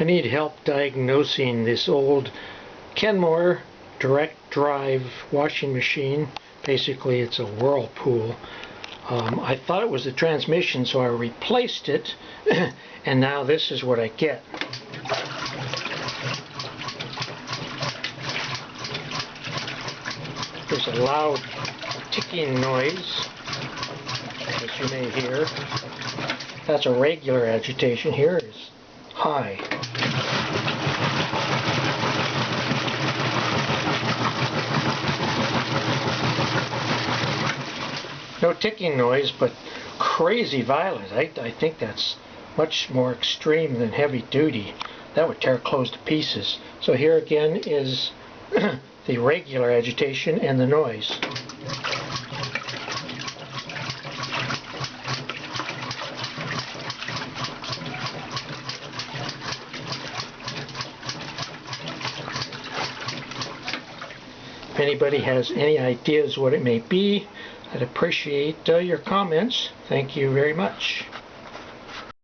I need help diagnosing this old Kenmore direct drive washing machine. Basically it's a whirlpool. I thought it was the transmission, so I replaced it and now this is what I get. There's a loud ticking noise, as you may hear. That's a regular agitation. Here is high. No ticking noise, but crazy violent. I think that's much more extreme than heavy duty. That would tear clothes to pieces. So here again is the regular agitation and the noise. If anybody has any ideas what it may be, I'd appreciate your comments. Thank you very much.